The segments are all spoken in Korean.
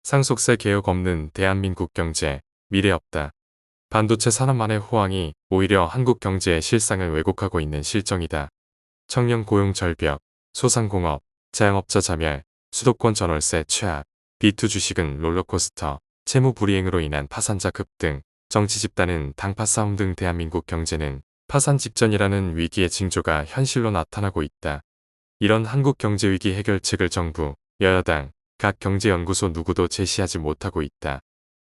상속세 개혁 없는 대한민국 경제, 미래 없다. 반도체 산업만의 호황이 오히려 한국 경제의 실상을 왜곡하고 있는 실정이다. 청년 고용 절벽, 소상공업, 자영업자 자멸, 수도권 전월세 최악, B2 주식은 롤러코스터, 채무 불이행으로 인한 파산자 급등, 정치 집단은 당파 싸움 등 대한민국 경제는 파산 직전이라는 위기의 징조가 현실로 나타나고 있다. 이런 한국 경제 위기 해결책을 정부, 여야당, 각 경제연구소 누구도 제시하지 못하고 있다.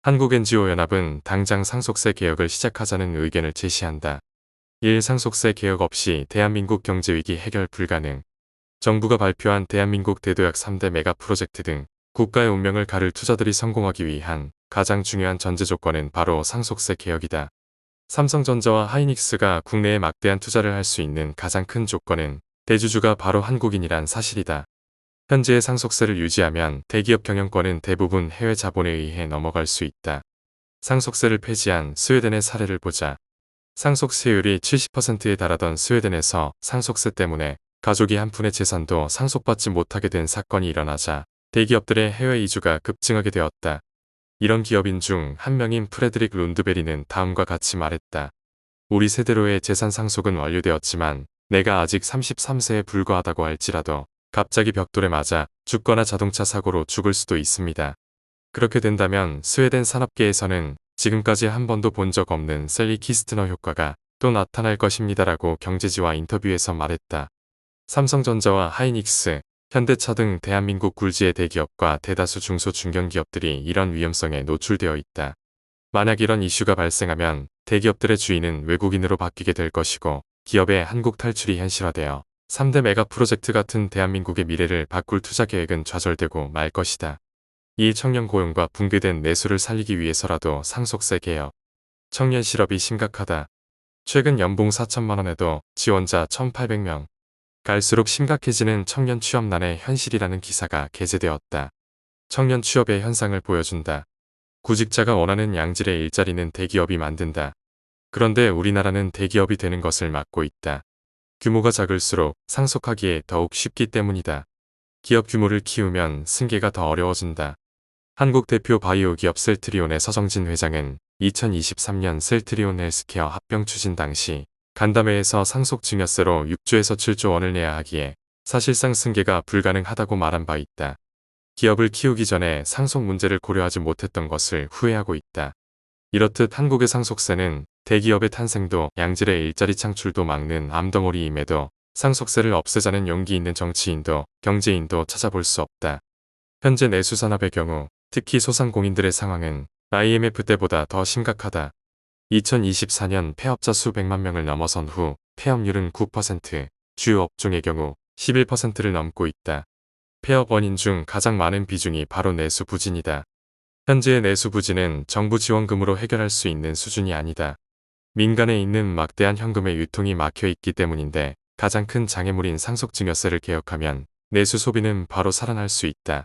한국NGO연합은 당장 상속세 개혁을 시작하자는 의견을 제시한다. 1. 상속세 개혁 없이 대한민국 경제위기 해결 불가능. 정부가 발표한 대한민국 대도약 3대 메가 프로젝트 등 국가의 운명을 가를 투자들이 성공하기 위한 가장 중요한 전제 조건은 바로 상속세 개혁이다. 삼성전자와 하이닉스가 국내에 막대한 투자를 할 수 있는 가장 큰 조건은 대주주가 바로 한국인이란 사실이다. 현재의 상속세를 유지하면 대기업 경영권은 대부분 해외 자본에 의해 넘어갈 수 있다. 상속세를 폐지한 스웨덴의 사례를 보자. 상속세율이 70%에 달하던 스웨덴에서 상속세 때문에 가족이 한 푼의 재산도 상속받지 못하게 된 사건이 일어나자 대기업들의 해외 이주가 급증하게 되었다. 이런 기업인 중 한 명인 프레드릭 룬드베리는 다음과 같이 말했다. 우리 세대로의 재산 상속은 완료되었지만 내가 아직 33세에 불과하다고 할지라도 갑자기 벽돌에 맞아 죽거나 자동차 사고로 죽을 수도 있습니다. 그렇게 된다면 스웨덴 산업계에서는 지금까지 한 번도 본 적 없는 셀리 키스트너 효과가 또 나타날 것입니다라고 경제지와 인터뷰에서 말했다. 삼성전자와 하이닉스, 현대차 등 대한민국 굴지의 대기업과 대다수 중소 중견기업들이 이런 위험성에 노출되어 있다. 만약 이런 이슈가 발생하면 대기업들의 주인은 외국인으로 바뀌게 될 것이고 기업의 한국 탈출이 현실화되어 3대 메가 프로젝트 같은 대한민국의 미래를 바꿀 투자 계획은 좌절되고 말 것이다. 이 청년 고용과 붕괴된 내수를 살리기 위해서라도 상속세 개혁. 청년 실업이 심각하다. 최근 연봉 4천만 원에도 지원자 1,800명. 갈수록 심각해지는 청년 취업난의 현실이라는 기사가 게재되었다. 청년 취업의 현상을 보여준다. 구직자가 원하는 양질의 일자리는 대기업이 만든다. 그런데 우리나라는 대기업이 되는 것을 막고 있다. 규모가 작을수록 상속하기에 더욱 쉽기 때문이다. 기업 규모를 키우면 승계가 더 어려워진다. 한국 대표 바이오 기업 셀트리온의 서정진 회장은 2023년 셀트리온 헬스케어 합병 추진 당시 간담회에서 상속 증여세로 6조에서 7조 원을 내야 하기에 사실상 승계가 불가능하다고 말한 바 있다. 기업을 키우기 전에 상속 문제를 고려하지 못했던 것을 후회하고 있다. 이렇듯 한국의 상속세는 대기업의 탄생도 양질의 일자리 창출도 막는 암덩어리임에도 상속세를 없애자는 용기 있는 정치인도 경제인도 찾아볼 수 없다. 현재 내수산업의 경우 특히 소상공인들의 상황은 IMF 때보다 더 심각하다. 2024년 폐업자 수 100만 명을 넘어선 후 폐업률은 9%, 주요 업종의 경우 11%를 넘고 있다. 폐업 원인 중 가장 많은 비중이 바로 내수 부진이다. 현재의 내수 부진은 정부 지원금으로 해결할 수 있는 수준이 아니다. 민간에 있는 막대한 현금의 유통이 막혀 있기 때문인데 가장 큰 장애물인 상속증여세를 개혁하면 내수 소비는 바로 살아날 수 있다.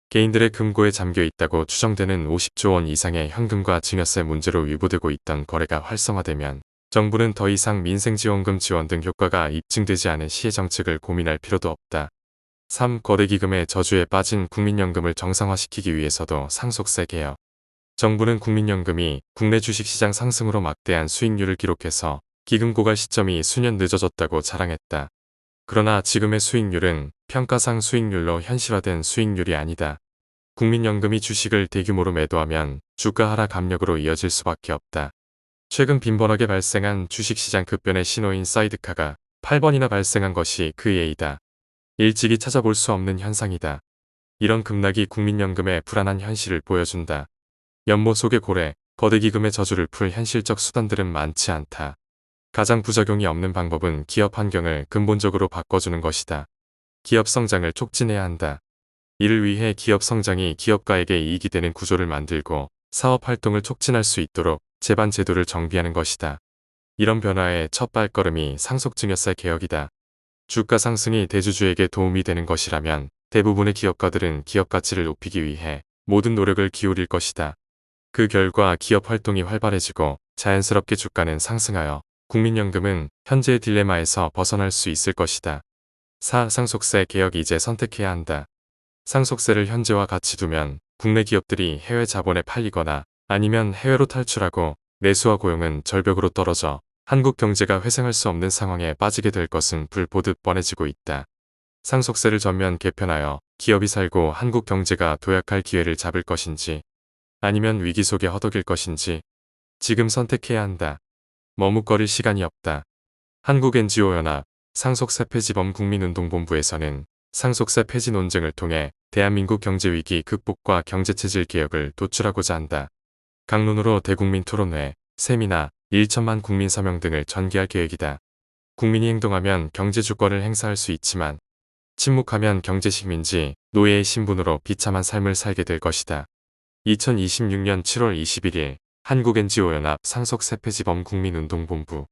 개인들의 금고에 잠겨 있다고 추정되는 50조 원 이상의 현금과 증여세 문제로 위보되고 있던 거래가 활성화되면 정부는 더 이상 민생지원금 지원 등 효과가 입증되지 않은 시의 정책을 고민할 필요도 없다. 3. 거대기금의 저주에 빠진 국민연금을 정상화시키기 위해서도 상속세 개혁. 정부는 국민연금이 국내 주식시장 상승으로 막대한 수익률을 기록해서 기금 고갈 시점이 수년 늦어졌다고 자랑했다. 그러나 지금의 수익률은 평가상 수익률로 현실화된 수익률이 아니다. 국민연금이 주식을 대규모로 매도하면 주가 하락 압력으로 이어질 수밖에 없다. 최근 빈번하게 발생한 주식시장 급변의 신호인 사이드카가 8번이나 발생한 것이 그 예이다. 일찍이 찾아볼 수 없는 현상이다. 이런 급락이 국민연금의 불안한 현실을 보여준다. 연못 속의 고래, 거대기금의 저주를 풀 현실적 수단들은 많지 않다. 가장 부작용이 없는 방법은 기업 환경을 근본적으로 바꿔주는 것이다. 기업 성장을 촉진해야 한다. 이를 위해 기업 성장이 기업가에게 이익이 되는 구조를 만들고 사업 활동을 촉진할 수 있도록 제반 제도를 정비하는 것이다. 이런 변화의 첫 발걸음이 상속증여세 개혁이다. 주가 상승이 대주주에게 도움이 되는 것이라면 대부분의 기업가들은 기업 가치를 높이기 위해 모든 노력을 기울일 것이다. 그 결과 기업 활동이 활발해지고 자연스럽게 주가는 상승하여 국민연금은 현재의 딜레마에서 벗어날 수 있을 것이다. 4. 상속세 개혁 이제 선택해야 한다. 상속세를 현재와 같이 두면 국내 기업들이 해외 자본에 팔리거나 아니면 해외로 탈출하고 내수와 고용은 절벽으로 떨어져 한국 경제가 회생할 수 없는 상황에 빠지게 될 것은 불보듯 뻔해지고 있다. 상속세를 전면 개편하여 기업이 살고 한국 경제가 도약할 기회를 잡을 것인지 아니면 위기 속에 허덕일 것인지 지금 선택해야 한다. 머뭇거릴 시간이 없다. 한국 NGO연합 상속세 폐지범 국민운동본부에서는 상속세 폐지 논쟁을 통해 대한민국 경제위기 극복과 경제체질 개혁을 도출하고자 한다. 강론으로 대국민 토론회, 세미나, 1천만 국민 서명 등을 전개할 계획이다. 국민이 행동하면 경제 주권을 행사할 수 있지만 침묵하면 경제 식민지, 노예의 신분으로 비참한 삶을 살게 될 것이다. 2026년 7월 21일 한국 NGO연합 상속세 폐지범 국민운동본부